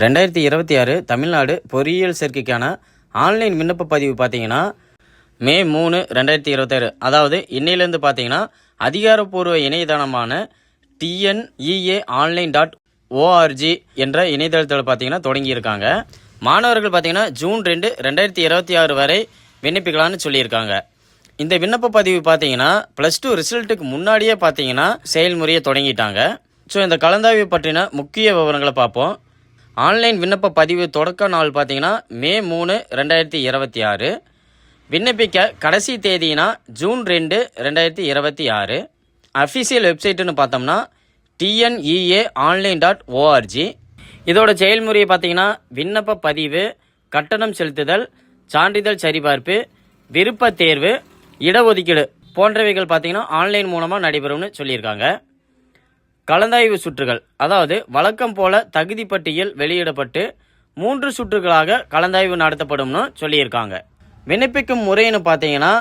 2026 தமிழ்நாடு பொறியியல் சேர்க்கைக்கான ஆன்லைன் விண்ணப்ப பதிவு பார்த்தீங்கன்னா மே 3, 2026, அதாவது இன்னையிலேருந்து பார்த்தீங்கன்னா அதிகாரப்பூர்வ இணையதளமான TNEA-online.org என்ற இணையதளத்தில் பார்த்தீங்கன்னா தொடங்கியிருக்காங்க. மாணவர்கள் பார்த்தீங்கன்னா ஜூன் 2, 2026 வரை விண்ணப்பிக்கலாம்னு சொல்லியிருக்காங்க. இந்த விண்ணப்ப பதிவு பார்த்தீங்கன்னா +2 ரிசல்ட்டுக்கு முன்னாடியே பார்த்தீங்கன்னா செயல்முறையை தொடங்கிட்டாங்க. ஸோ இந்த கலந்தாய்வு பற்றின முக்கிய விவரங்களை பார்ப்போம். ஆன்லைன் விண்ணப்ப பதிவு தொடக்க நாள் பார்த்தீங்கன்னா மே 3, 2026. விண்ணப்பிக்க கடைசி தேதினா ஜூன் 2, 2026. அஃபிஷியல் வெப்சைட்டுன்னு பார்த்தோம்னா TNEA-online.org. இதோட செயல்முறையை பார்த்தீங்கன்னா விண்ணப்ப பதிவு, கட்டணம் செலுத்துதல், சான்றிதழ் சரிபார்ப்பு, விருப்ப தேர்வு, இடஒதுக்கீடு போன்றவைகள் பார்த்தீங்கன்னா ஆன்லைன் மூலமாக நடைபெறும்னு சொல்லியிருக்காங்க. கலந்தாய்வு சுற்றுகள், அதாவது வழக்கம் போல தகுதி பட்டியல் வெளியிடப்பட்டு 3 சுற்றுகளாக கலந்தாய்வு நடத்தப்படும்னு சொல்லியிருக்காங்க. விண்ணப்பிக்கும் முறைன்னு பார்த்தீங்கன்னா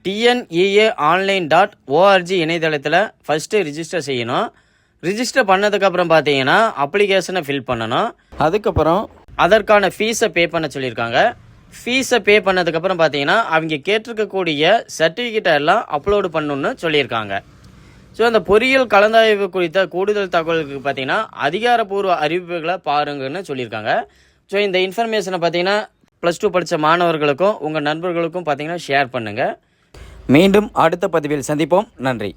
TNEA-online.org இணையதளத்தில் ஃபஸ்ட்டு ரிஜிஸ்டர் செய்யணும். ரிஜிஸ்டர் பண்ணதுக்கப்புறம் பார்த்தீங்கன்னா அப்ளிகேஷனை ஃபில் பண்ணணும். அதுக்கப்புறம் அதற்கான ஃபீஸை பே பண்ண சொல்லியிருக்காங்க. ஃபீஸை பே பண்ணதுக்கப்புறம் பார்த்தீங்கன்னா அவங்க கேட்டிருக்கக்கூடிய சர்டிஃபிகேட்டை எல்லாம் அப்லோடு பண்ணணுன்னு சொல்லியிருக்காங்க. ஸோ அந்த பொறியியல் கலந்தாய்வு குறித்த கூடுதல் தகவலுக்கு பார்த்தீங்கன்னா அதிகாரப்பூர்வ அறிவிப்புகளை பாருங்கன்னு சொல்லியிருக்காங்க. ஸோ இந்த இன்ஃபர்மேஷனை பார்த்தீங்கன்னா +2 படித்த மாணவர்களுக்கும் உங்கள் நண்பர்களுக்கும் பார்த்தீங்கன்னா ஷேர் பண்ணுங்கள். மீண்டும் அடுத்த பதிவில் சந்திப்போம். நன்றி.